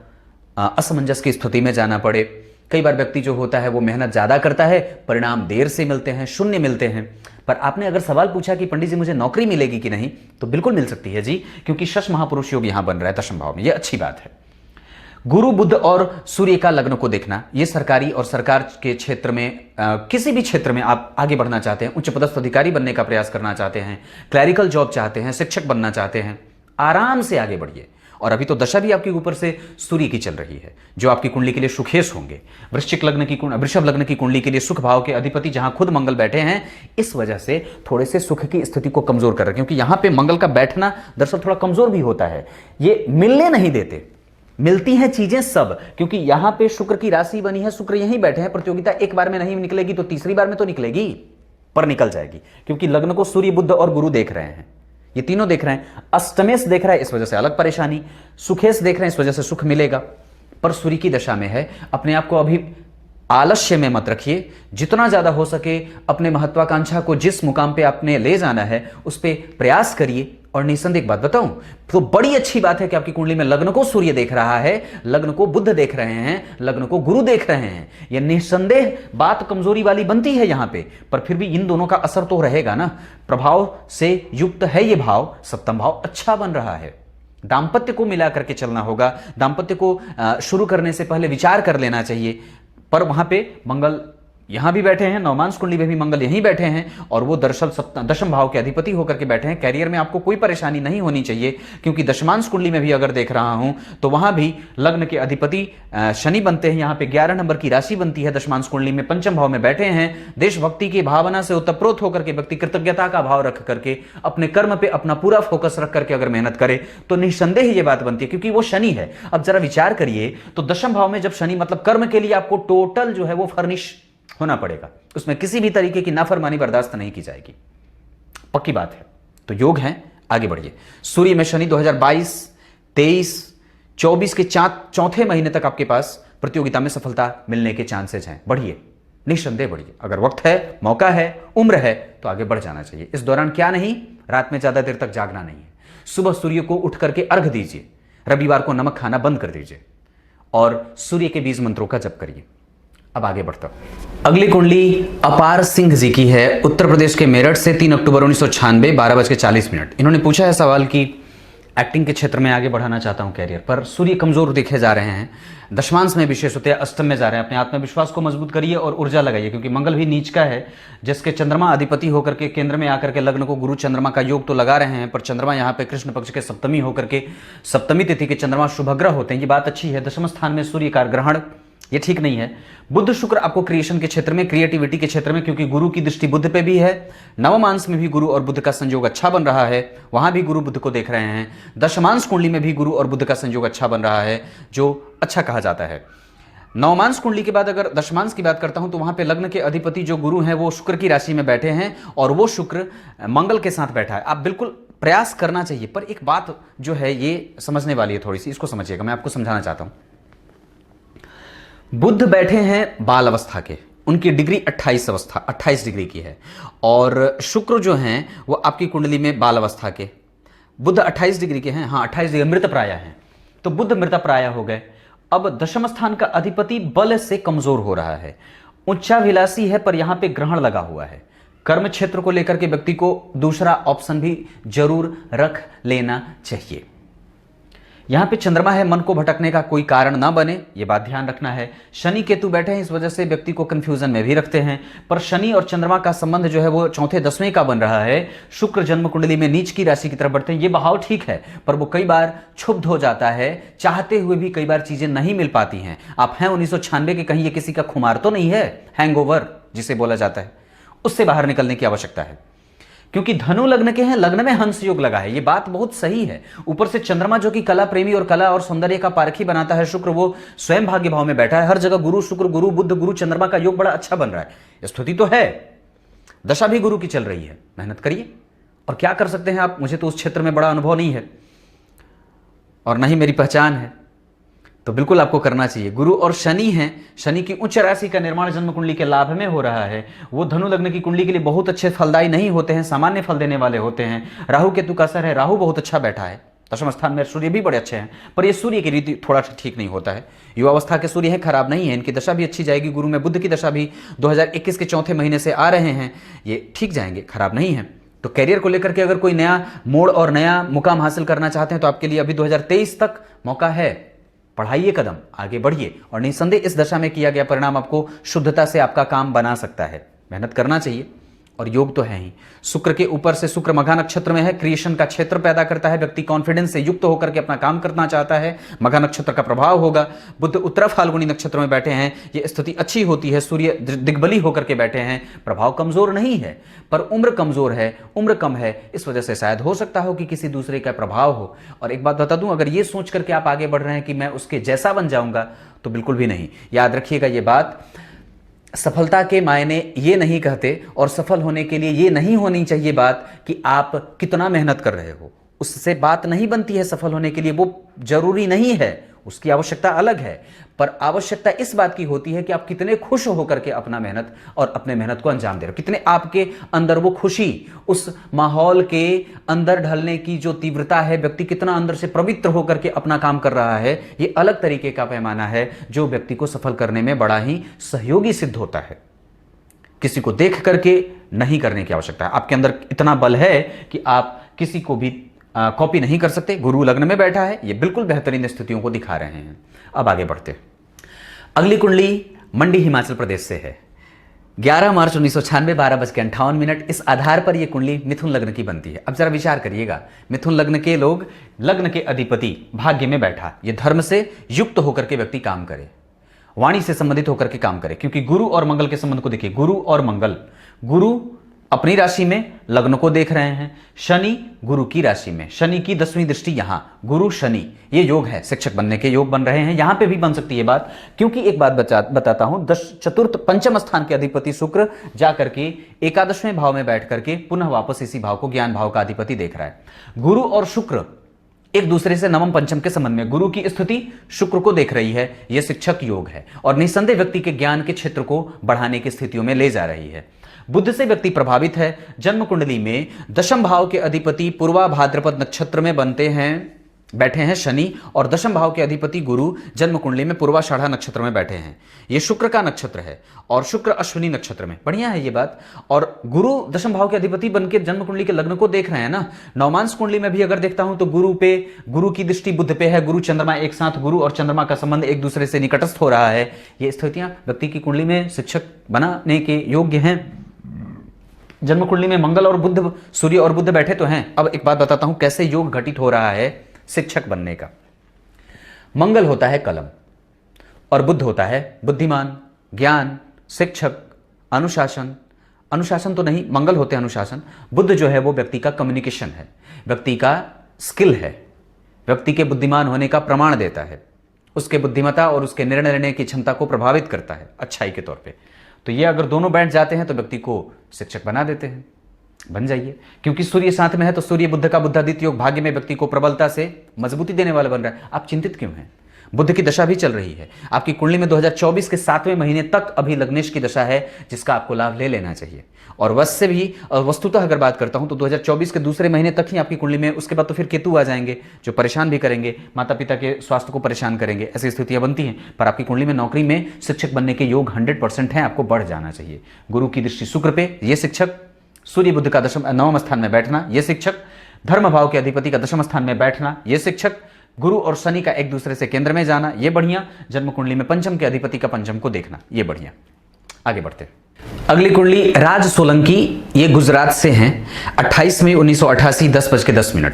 असमंजस की स्थिति में जाना पड़े। कई बार व्यक्ति जो होता है वो मेहनत ज्यादा करता है, परिणाम देर से मिलते हैं, शून्य मिलते हैं। पर आपने अगर सवाल पूछा कि पंडित जी मुझे नौकरी मिलेगी कि नहीं, तो बिल्कुल मिल सकती है जी, क्योंकि शश महापुरुष योग यहां बन रहा है दशम भाव में। यह अच्छी बात है। गुरु बुध और सूर्य का लग्न को देखना, यह सरकारी और सरकार के क्षेत्र में किसी भी क्षेत्र में आप आगे बढ़ना चाहते हैं, उच्च पदस्थ अधिकारी बनने का प्रयास करना चाहते हैं, क्लैरिकल जॉब चाहते हैं, शिक्षक बनना चाहते हैं, आराम से आगे बढ़िए। और अभी तो दशा भी आपके ऊपर से सूर्य की चल रही है, जो आपकी कुंडली के लिए सुखेश होंगे। वृश्चिक लग्न की वृषभ लग्न की कुंडली के लिए सुख भाव के अधिपति जहां खुद मंगल बैठे हैं, इस वजह से थोड़े से सुख की स्थिति को कमजोर कर रहे हैं, क्योंकि यहां पे मंगल का बैठना दरअसल थोड़ा कमजोर भी होता है, ये मिलने नहीं देते। मिलती हैं चीजें सब, क्योंकि यहां पे शुक्र की राशि बनी है, शुक्र यहीं बैठे हैं। प्रतियोगिता एक बार में नहीं निकलेगी तो तीसरी बार में तो निकलेगी, पर निकल जाएगी, क्योंकि लग्न को सूर्य बुध और गुरु देख रहे हैं, ये तीनों देख रहे हैं। अष्टमेश देख रहा है, इस वजह से अलग परेशानी। सुखेश देख रहे हैं, इस वजह से सुख मिलेगा। पर सूर्य की दशा में है, अपने आप को अभी आलस्य में मत रखिए। जितना ज्यादा हो सके अपने महत्वाकांक्षा को जिस मुकाम पे आपने ले जाना है उस पे प्रयास करिए। और निसंदेह एक बात बताऊं तो बड़ी अच्छी बात है कि आपकी कुंडली में लग्न को सूर्य देख रहा है, लग्न को बुध देख रहे हैं, लग्न को गुरु देख रहे हैं। यह निसंदेह बात कमजोरी वाली बनती है यहां पे, पर फिर भी इन दोनों का असर तो रहेगा ना। प्रभाव से युक्त है ये भाव, सप्तम भाव अच्छा बन रहा है। दाम्पत्य को मिला करके चलना होगा। दाम्पत्य को शुरू करने से पहले विचार कर लेना चाहिए। पर वहां पे मंगल यहां भी बैठे हैं, नवमांश कुंडली में भी मंगल यहीं बैठे हैं, और वो दशम भाव के अधिपति होकर के बैठे हैं। कैरियर में आपको कोई परेशानी नहीं होनी चाहिए, क्योंकि दशमांश कुंडली में भी अगर देख रहा हूं तो वहां भी लग्न के अधिपति शनि बनते हैं। यहां पे 11 नंबर की राशि बनती है दशमांश कुंडली में, पंचम भाव में बैठे हैं। देशभक्ति की भावना से उत्तप्रोत होकर के व्यक्ति कृतज्ञता का भाव रख करके अपने कर्म पे अपना पूरा फोकस रख करके अगर मेहनत करे तो निस्संदेह ये बात बनती है, क्योंकि वो शनि है। अब जरा विचार करिए तो दशम भाव में जब शनि, मतलब कर्म के लिए आपको टोटल जो है वो फर्निश होना पड़ेगा, उसमें किसी भी तरीके की नाफरमानी बर्दाश्त नहीं की जाएगी, पक्की बात है। तो योग है, आगे बढ़िए। सूर्य में शनि 2022, 23, 24 के चौथे महीने तक आपके पास प्रतियोगिता में सफलता मिलने के चांसेस हैं। बढ़िए, निस्संदेह बढ़िए। अगर वक्त है, मौका है, उम्र है तो आगे बढ़ जाना चाहिए। इस दौरान क्या नहीं, रात में ज्यादा देर तक जागना नहीं है। सुबह सूर्य को उठ करके अर्घ दीजिए, रविवार को नमक खाना बंद कर दीजिए और सूर्य के बीज मंत्रों का जप करिए। अब आगे बढ़ता हूं। अगली कुंडली अपार सिंह जी की है, उत्तर प्रदेश के मेरठ से, 3 अक्टूबर 1996, 12:40। इन्होंने पूछा है सवाल कि एक्टिंग के क्षेत्र में आगे बढ़ाना चाहता हूं कैरियर, पर सूर्य कमजोर दिखे जा रहे हैं, दशमांश में विशेषतः अष्टम में जा रहे हैं। अपने आत्मविश्वास को मजबूत करिए और ऊर्जा लगाइए, क्योंकि मंगल भी नीच का है, जिसके चंद्रमा अधिपति होकर के केंद्र में आकर के लग्न को गुरु चंद्रमा का योग तो लगा रहे हैं, पर चंद्रमा यहाँ पे कृष्ण पक्ष के सप्तमी होकर के, सप्तमी तिथि के चंद्रमा शुभग्रह होते हैं, ये बात अच्छी है। दशम स्थान में सूर्य का ग्रहण, ये ठीक नहीं है। बुध शुक्र आपको क्रिएशन के क्षेत्र में, क्रिएटिविटी के क्षेत्र में, क्योंकि गुरु की दृष्टि बुध पे भी है, नवमांश में भी गुरु और बुध का संयोग अच्छा बन रहा है, वहां भी गुरु बुध को देख रहे हैं। दशमांश कुंडली में भी गुरु और बुध का संयोग अच्छा बन रहा है, जो अच्छा कहा जाता है। नवमांश कुंडली के बाद अगर दशमांश की बात करता हूं तो वहां पे लग्न के अधिपति जो गुरु हैं वो शुक्र की राशि में बैठे हैं, और वो शुक्र मंगल के साथ बैठा है। आप बिल्कुल प्रयास करना चाहिए, पर एक बात जो है ये समझने वाली है थोड़ी सी, इसको समझिएगा, मैं आपको समझाना चाहता हूं। बुध बैठे हैं बाल अवस्था के, उनकी डिग्री 28 डिग्री की है, और शुक्र जो हैं वो आपकी कुंडली में बाल अवस्था के, बुध 28 डिग्री के हैं, हाँ 28 डिग्री मृत प्राय हैं, तो बुध मृत प्राय हो गए। अब दशम स्थान का अधिपति बल से कमजोर हो रहा है, उच्चाभिलाषी है, पर यहां पे ग्रहण लगा हुआ है। कर्म क्षेत्र को लेकर के व्यक्ति को दूसरा ऑप्शन भी जरूर रख लेना चाहिए। यहां पे चंद्रमा है, मन को भटकने का कोई कारण ना बने, ये बात ध्यान रखना है। शनि केतु बैठे हैं, इस वजह से व्यक्ति को कंफ्यूजन में भी रखते हैं, पर शनि और चंद्रमा का संबंध जो है वो चौथे 10वें का बन रहा है। शुक्र जन्म कुंडली में नीच की राशि की तरफ बढ़ते हैं, ये भाव ठीक है, पर वो कई बार क्षुब्ध हो जाता है, चाहते हुए भी कई बार चीजें नहीं मिल पाती हैं। आप हैं 1996 के, कहीं ये किसी का खुमार तो नहीं है, हैंगओवर जिसे बोला जाता है, उससे बाहर निकलने की आवश्यकता है। क्योंकि धनु लग्न के हैं, लग्न में हंस योग लगा है, ये बात बहुत सही है। ऊपर से चंद्रमा जो कि कला प्रेमी और कला और सौंदर्य का पारखी बनाता है, शुक्र वो स्वयं भाग्य भाव में बैठा है। हर जगह गुरु शुक्र, गुरु बुध, गुरु चंद्रमा का योग बड़ा अच्छा बन रहा है। स्तुति तो है, दशा भी गुरु की चल रही है, मेहनत करिए। और क्या कर सकते हैं आप, मुझे तो उस क्षेत्र में बड़ा अनुभव नहीं है और न ही मेरी पहचान है, तो बिल्कुल आपको करना चाहिए। गुरु और शनि हैं, शनि की उच्च राशि का निर्माण जन्म कुंडली के लाभ में हो रहा है। वो धनु लग्न की कुंडली के लिए बहुत अच्छे फलदायी नहीं होते हैं, सामान्य फल देने वाले होते हैं। राहु केतु का असर है, राहु बहुत अच्छा बैठा है, दशम स्थान में सूर्य भी बड़े अच्छे हैं, पर ये सूर्य की रीति थोड़ा ठीक नहीं होता है। युवावस्था के सूर्य है, खराब नहीं है, इनकी दशा भी अच्छी जाएगी। गुरु में बुध की दशा भी 2021 के चौथे महीने से आ रहे हैं, ये ठीक जाएंगे, खराब नहीं है। तो कैरियर को लेकर के अगर कोई नया मोड़ और नया मुकाम हासिल करना चाहते हैं तो आपके लिए अभी 2023 तक मौका है। बढ़ाइए कदम, आगे बढ़िए, और निसंदेह इस दशा में किया गया परिणाम आपको शुद्धता से आपका काम बना सकता है। मेहनत करना चाहिए और योग तो है ही। शुक्र के ऊपर से, शुक्र मघा नक्षत्र में है, क्रिएशन का क्षेत्र पैदा करता है, व्यक्ति कॉन्फिडेंस से युक्त होकर के अपना काम करना चाहता है, मघा नक्षत्र का प्रभाव होगा। बुध उत्तरा फाल्गुनी नक्षत्र में बैठे हैं, ये स्थिति अच्छी होती है। सूर्य दिग्बली होकर के बैठे हैं, प्रभाव कमजोर नहीं है, पर उम्र कमजोर है, उम्र कम है, इस वजह से शायद हो सकता हो कि किसी दूसरे का प्रभाव हो। और एक बात बता दूं, अगर ये सोच करके आप आगे बढ़ रहे हैं कि मैं उसके जैसा बन जाऊंगा, तो बिल्कुल भी नहीं। याद रखिएगा ये बात, सफलता के मायने ये नहीं कहते और सफल होने के लिए ये नहीं होनी चाहिए बात कि आप कितना मेहनत कर रहे हो, उससे बात नहीं बनती है सफल होने के लिए। वो जरूरी नहीं है, उसकी आवश्यकता अलग है, पर आवश्यकता इस बात की होती है कि आप कितने खुश होकर के अपना मेहनत और अपने मेहनत को अंजाम दे रहे हो, कितने आपके अंदर वो खुशी, उस माहौल के अंदर ढलने की जो तीव्रता है, व्यक्ति कितना अंदर से पवित्र होकर के अपना काम कर रहा है। ये अलग तरीके का पैमाना है जो व्यक्ति को सफल करने में बड़ा ही सहयोगी सिद्ध होता है। किसी को देख करके नहीं करने की आवश्यकता है, आपके अंदर इतना बल है कि आप किसी को भी कॉपी नहीं कर सकते। गुरु लग्न में बैठा है, ये बिल्कुल बेहतरीन स्थितियों को दिखा रहे हैं। अब आगे बढ़ते, अगली कुंडली मंडी हिमाचल प्रदेश से है। 11 मार्च 1996 12:58। इस आधार पर यह कुंडली मिथुन लग्न की बनती है। अब जरा विचार करिएगा, मिथुन लग्न के लोग, लग्न के अधिपति भाग्य में बैठा, ये धर्म से युक्त होकर के व्यक्ति काम करे, वाणी से संबंधित होकर के काम करे, क्योंकि गुरु और मंगल के संबंध को देखिए, गुरु और मंगल, गुरु अपनी राशि में लग्न को देख रहे हैं, शनि गुरु की राशि में, शनि की 10वीं दृष्टि यहां, गुरु शनि, ये योग है, शिक्षक बनने के योग बन रहे हैं। यहां पे भी बन सकती है बात, क्योंकि एक बात बताता हूं, चतुर्थ पंचम स्थान के अधिपति शुक्र जाकर के एकादशवें भाव में बैठ करके पुनः वापस इसी भाव को, ज्ञान भाव का अधिपति देख रहा है। गुरु और शुक्र एक दूसरे से नवम पंचम के संबंध में, गुरु की स्थिति शुक्र को देख रही है, यह शिक्षक योग है और निस्संदेह व्यक्ति के ज्ञान के क्षेत्र को बढ़ाने की स्थितियों में ले जा रही है। बुध से व्यक्ति प्रभावित है, जन्म कुंडली में दशम भाव के अधिपति पूर्वा भाद्रपद नक्षत्र में बैठे हैं शनि, और दशम भाव के अधिपति गुरु जन्म कुंडली में पूर्वाषाढ़ा नक्षत्र में बैठे हैं। यह शुक्र का नक्षत्र है और शुक्र अश्विनी नक्षत्र में, बढ़िया है ये बात। और गुरु दशम भाव के अधिपति बनकर जन्म कुंडली के लग्न को देख रहे हैं ना। नवमांश कुंडली में भी अगर देखता हूं तो गुरु की दृष्टि बुध पे है, गुरु चंद्रमा एक साथ, गुरु और चंद्रमा का संबंध एक दूसरे से निकटस्थ हो रहा है। ये स्थितियां व्यक्ति की कुंडली में शिक्षक बनाने के योग्य हैं। जन्म कुंडली में मंगल और बुध, सूर्य और बुध बैठे तो हैं। अब एक बात बताता हूं कैसे योग घटित हो रहा है शिक्षक बनने का। मंगल होता है कलम और बुध होता है बुद्धिमान, ज्ञान, शिक्षक, अनुशासन। अनुशासन तो नहीं, मंगल होते हैं अनुशासन। बुध जो है वो व्यक्ति का कम्युनिकेशन है, व्यक्ति का स्किल है, व्यक्ति के बुद्धिमान होने का प्रमाण देता है, उसके बुद्धिमत्ता और उसके निर्णय लेने की क्षमता को प्रभावित करता है अच्छाई के तौर पे। तो ये अगर दोनों बैठ जाते हैं तो व्यक्ति को शिक्षक बना देते हैं। बन जाइए, क्योंकि सूर्य साथ में है तो सूर्य बुध का बुद्धादित्य योग भाग्य में व्यक्ति को प्रबलता से मजबूती देने वाला बन रहा है। आप चिंतित क्यों हैं? बुध की दशा भी चल रही है आपकी कुंडली में 2024 के 7वें महीने तक अभी लग्नेश की दशा है, जिसका आपको लाभ ले लेना चाहिए। और वैसे भी वस्तुतः अगर बात करता हूं तो 2024 के दूसरे महीने तक ही आपकी कुंडली में, उसके बाद तो फिर केतु आ जाएंगे जो परेशान भी करेंगे, माता पिता के स्वास्थ्य को परेशान करेंगे, ऐसी स्थितियां बनती हैं। पर आपकी कुंडली में नौकरी में शिक्षक बनने के योग 100% हैं, आपको बढ़ जाना चाहिए। गुरु की दृष्टि शुक्र पे, ये शिक्षक, सूर्य बुध का नवम स्थान में बैठना, ये शिक्षक, धर्म भाव के अधिपति का दशम स्थान में बैठना, ये शिक्षक, गुरु और शनि का एक दूसरे से केंद्र में जाना, ये बढ़िया। जन्म कुंडली में पंचम के अधिपति का पंचम को देखना, ये बढ़िया। आगे बढ़ते, अगली कुंडली राज सोलंकी, ये गुजरात से हैं, 28 मई 1988 10:10।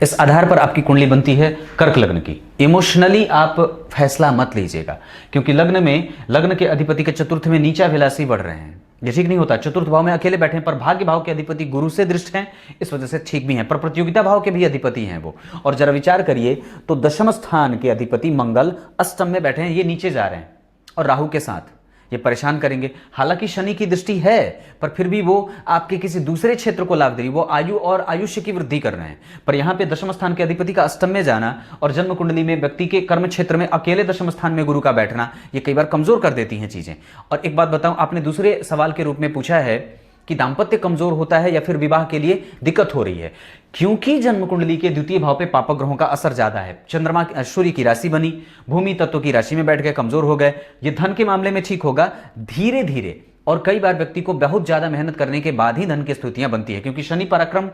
इस आधार पर आपकी कुंडली बनती है कर्क लग्न की। इमोशनली आप फैसला मत लीजिएगा, क्योंकि लग्न के अधिपति के चतुर्थ में नीचा विलासी बढ़ रहे हैं, ये ठीक नहीं होता। चतुर्थ भाव में अकेले बैठे हैं, पर भाग्य भाव के अधिपति गुरु से दृष्ट हैं, इस वजह से ठीक भी हैं, पर प्रतियोगिता भाव के भी अधिपति हैं वो। और जरा विचार करिए तो दशम स्थान के अधिपति मंगल अष्टम में बैठे हैं, ये नीचे जा रहे हैं और राहु के साथ, ये परेशान करेंगे। हालांकि शनि की दृष्टि है, पर फिर भी वो आपके किसी दूसरे क्षेत्र को लाभ दे रही, वो आयु और आयुष्य की वृद्धि कर रहे हैं। पर यहाँ पे दशम स्थान के अधिपति का अष्टम में जाना और जन्म कुंडली में व्यक्ति के कर्म क्षेत्र में अकेले दशम स्थान में गुरु का बैठना, ये कई बार कमजोर कर देती हैं चीजें। और एक बात बताऊं, आपने दूसरे सवाल के रूप में पूछा है कि दाम्पत्य कमजोर होता है या फिर विवाह के लिए दिक्कत हो रही है, क्योंकि जन्म कुंडली के द्वितीय भाव पे पापक ग्रहों का असर ज्यादा है। चंद्रमा सूर्य की राशि बनी, भूमि तत्व की राशि में बैठ गए, कमजोर हो गए। ये धन के मामले में ठीक होगा धीरे धीरे, और कई बार व्यक्ति को बहुत ज्यादा मेहनत करने के बाद ही धन की स्थितियां बनती है, क्योंकि शनि पराक्रम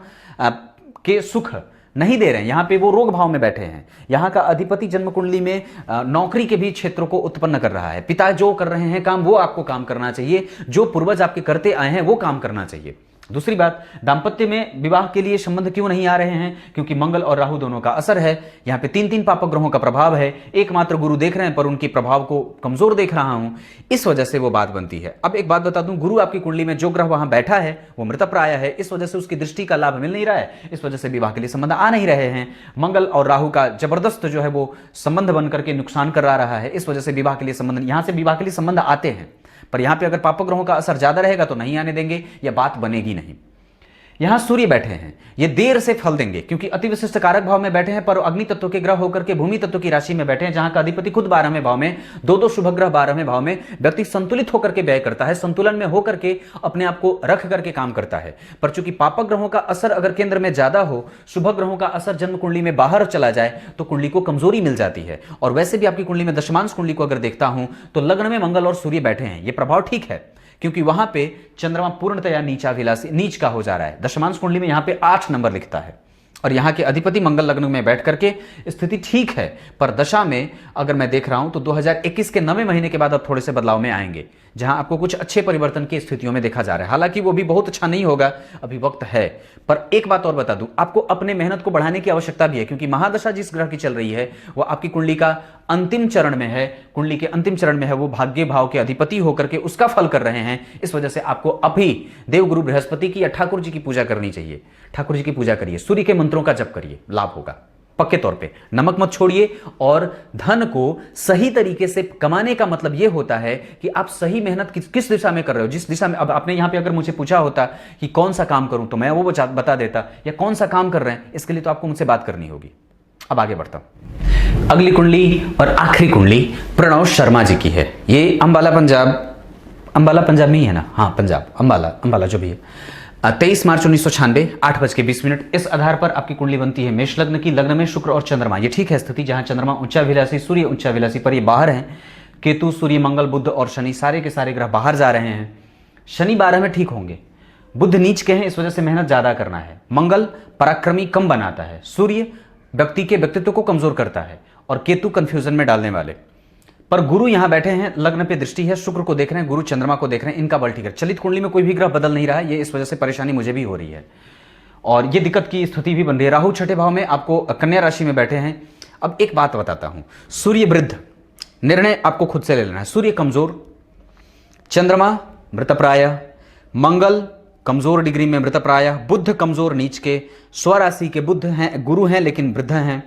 के सुख नहीं दे रहे हैं। यहाँ पे वो रोग भाव में बैठे हैं। यहाँ का अधिपति जन्म कुंडली में नौकरी के भी क्षेत्रों को उत्पन्न कर रहा है। पिता जो कर रहे हैं काम, वो आपको काम करना चाहिए, जो पूर्वज आपके करते आए हैं वो काम करना चाहिए। दूसरी बात, दाम्पत्य में विवाह के लिए संबंध क्यों नहीं आ रहे हैं? क्योंकि मंगल और राहु दोनों का असर है। यहां पे 3 पापक ग्रहों का प्रभाव है, एकमात्र गुरु देख रहे हैं पर उनके प्रभाव को कमजोर देख रहा हूं, इस वजह से वो बात बनती है। अब एक बात बता दूं, गुरु आपकी कुंडली में जो ग्रह वहां बैठा है वो मृतप्राय है, इस वजह से उसकी दृष्टि का लाभ मिल नहीं रहा है, इस वजह से विवाह के लिए संबंध आ नहीं रहे हैं। मंगल और राहु का जबरदस्त जो है वो संबंध बन करके नुकसान करा रहा है, इस वजह से विवाह के लिए संबंध, यहां से विवाह के लिए संबंध आते हैं, पर यहां पे अगर पापक ग्रहों का असर ज्यादा रहेगा तो नहीं आने देंगे, या बात बनेगी नहीं। यहां सूर्य बैठे हैं, ये देर से फल देंगे क्योंकि अति विशिष्ट कारक भाव में बैठे हैं, पर अग्नि तत्व के ग्रह होकर के भूमि तत्व की राशि में बैठे हैं, जहां का अधिपति खुद 12वें भाव में, दो शुभ ग्रह 12वें भाव में, व्यक्ति संतुलित होकर के व्यय करता है, संतुलन में होकर के अपने आप को रख करके काम करता है। पर चूंकि पापक ग्रहों का असर अगर केंद्र में ज्यादा हो, शुभ ग्रहों का असर जन्म कुंडली में बाहर चला जाए तो कुंडली को कमजोरी मिल जाती है। और वैसे भी आपकी कुंडली में दशमांश कुंडली को अगर देखता हूं तो लग्न में मंगल और सूर्य बैठे हैं, ये प्रभाव ठीक है क्योंकि वहां पे चंद्रमा पूर्णतया नीच का हो जा रहा है। दशमांश कुंडली में यहां पे 8 नंबर लिखता है और यहां के अधिपति मंगल लग्न में बैठ करके स्थिति ठीक है, पर दशा में अगर मैं देख रहा हूं तो 2021 के 9वें महीने के बाद अब थोड़े से बदलाव में आएंगे, जहां आपको कुछ अच्छे परिवर्तन की स्थितियों में देखा जा रहा है। हालांकि वो भी बहुत अच्छा नहीं होगा, अभी वक्त है। पर एक बात और बता दूं, आपको अपने मेहनत को बढ़ाने की आवश्यकता भी है क्योंकि महादशा जिस ग्रह की चल रही है वो आपकी कुंडली का अंतिम चरण में है, कुंडली के अंतिम चरण में है, वो भाग्य भाव के अधिपति होकर के उसका फल कर रहे हैं। इस वजह से आपको अभी देवगुरु बृहस्पति की या ठाकुर जी की पूजा करनी चाहिए। ठाकुर जी की पूजा करिए, सूर्य के मंत्रों का जप करिए, लाभ होगा पक्के तौर पे। नमक मत छोड़िए और धन को सही तरीके से कमाने का मतलब यह होता है कि आप सही मेहनत किस दिशा में कर रहे हो, जिस दिशा में। अब आपने यहां पे अगर मुझे पूछा होता कि कौन सा काम करूं तो मैं वो बता देता, या कौन सा काम कर रहे हैं इसके लिए तो आपको मुझसे बात करनी होगी। अब आगे बढ़ता हूं। अगली कुंडली और आखिरी कुंडली प्रणव शर्मा जी की है। ये अंबाला पंजाब में ही है ना? हाँ, पंजाब, अंबाला जो भी है। 23 मार्च 1996 8:20। इस आधार पर आपकी कुंडली बनती है मेष लग्न की। लग्न में शुक्र और चंद्रमा, ये ठीक है स्थिति, जहां चंद्रमा उच्चाभिलाषी, सूर्य उच्चाभिलाषी पर ये बाहर हैं। केतु, सूर्य, मंगल, बुध और शनि सारे के सारे ग्रह बाहर जा रहे हैं। शनि 12 में ठीक होंगे, बुध नीच के हैं, इस वजह से मेहनत ज्यादा करना है। मंगल पराक्रमी कम बनाता है, सूर्य व्यक्ति के व्यक्तित्व को कमजोर करता है, और केतु कंफ्यूजन में डालने वाले। पर गुरु यहां बैठे हैं, लग्न पे दृष्टि है, शुक्र को देख रहे हैं, गुरु चंद्रमा को देख रहे हैं, इनका बल ठीक है। चलित कुंडली में कोई भी ग्रह बदल नहीं रहा है, ये इस वजह से परेशानी मुझे भी हो रही है और ये दिक्कत की स्थिति भी बन रही है। राहु 6ठे भाव में आपको कन्या राशि में बैठे हैं। अब एक बात बताता हूं, सूर्य वृद्ध, निर्णय आपको खुद से ले लेना है। सूर्य कमजोर, चंद्रमा मृतप्राय, मंगल कमजोर डिग्री में मृतप्राय, बुध कमजोर नीच के, स्वराशि के बुध हैं, गुरु हैं लेकिन वृद्ध हैं,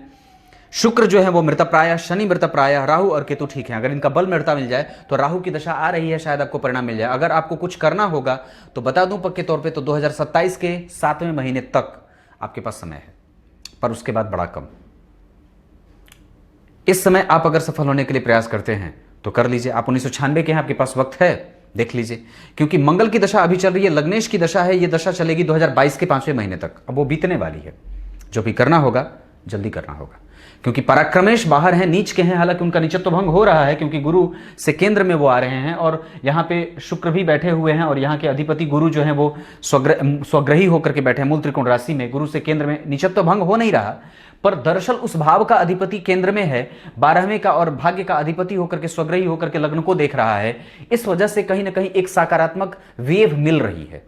शुक्र जो है वो मृतप्राय, शनि मृतप्राय, राहु और केतु ठीक है। अगर इनका बल मृता मिल जाए तो राहु की दशा आ रही है, शायद आपको परिणाम मिल जाए। अगर आपको कुछ करना होगा तो बता दूं पक्के तौर पे, तो 2027 के 7वें महीने तक आपके पास समय है, पर उसके बाद बड़ा कम। इस समय आप अगर सफल होने के लिए प्रयास करते हैं तो कर लीजिए। आप 1996 के हैं, आपके पास वक्त है, देख लीजिए। क्योंकि मंगल की दशा अभी चल रही है, लग्नेश की दशा है, ये दशा चलेगी 2022 के 5वें महीने तक। अब वो बीतने वाली है, जो भी करना होगा जल्दी करना होगा। क्योंकि पराक्रमेश बाहर हैं, नीच के हैं, हालांकि उनका नीचत्व भंग हो रहा है क्योंकि गुरु से केंद्र में वो आ रहे हैं और यहाँ पे शुक्र भी बैठे हुए हैं, और यहाँ के अधिपति गुरु जो है वो स्वग्रही होकर के बैठे हैं मूल त्रिकोण राशि में। गुरु से केंद्र में नीचत्व भंग हो नहीं रहा, पर दरअसल उस भाव का अधिपति केंद्र में है, 12वें का और भाग्य का अधिपति होकर के स्वग्रही होकर के लग्न को देख रहा है। इस वजह से कहीं ना कहीं एक सकारात्मक वेव मिल रही है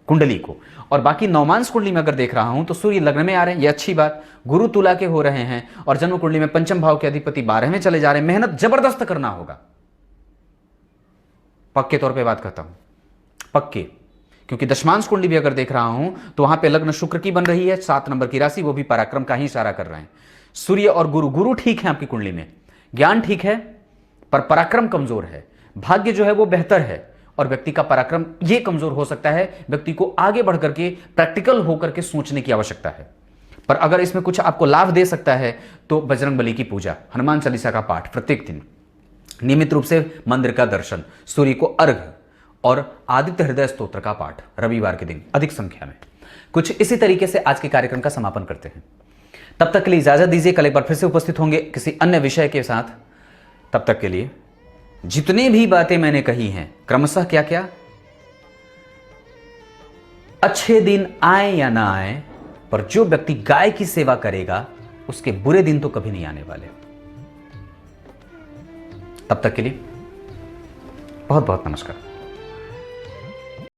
कुंडली को। और बाकी नवमांश कुंडली में अगर देख रहा हूं तो सूर्य लग्न में आ रहे हैं, ये अच्छी बात, गुरु तुला के हो रहे हैं, और जन्म कुंडली में पंचम भाव के अधिपति 12वें चले जा रहे हैं। मेहनत जबरदस्त करना होगा, पक्के तौर पे बात करता हूं, पक्के। क्योंकि दशमांश कुंडली भी अगर देख रहा हूं तो वहां पे लग्न शुक्र की बन रही है, 7 नंबर की राशि, वो भी पराक्रम का ही इशारा कर रहे हैं। सूर्य और गुरु ठीक है आपकी कुंडली में, ज्ञान ठीक है पर पराक्रम कमजोर है, भाग्य जो है वो बेहतर है और व्यक्ति का पराक्रम ये कमजोर हो सकता है। व्यक्ति को आगे बढ़ करके प्रैक्टिकल होकर के सोचने की आवश्यकता है। पर अगर इसमें कुछ आपको लाभ दे सकता है तो बजरंग बली की पूजा, हनुमान चालीसा का पाठ प्रत्येक दिन, नियमित रूप से मंदिर का दर्शन, सूर्य को अर्घ्य और आदित्य हृदय स्तोत्र का पाठ रविवार के दिन अधिक संख्या में। कुछ इसी तरीके से आज के कार्यक्रम का समापन करते हैं। तब तक के लिए इजाजत दीजिए, कल एक बार फिर से उपस्थित होंगे किसी अन्य विषय के साथ। तब तक के लिए जितनी भी बातें मैंने कही हैं क्रमशः क्या क्या, अच्छे दिन आए या ना आए, पर जो व्यक्ति गाय की सेवा करेगा उसके बुरे दिन तो कभी नहीं आने वाले। तब तक के लिए बहुत बहुत नमस्कार।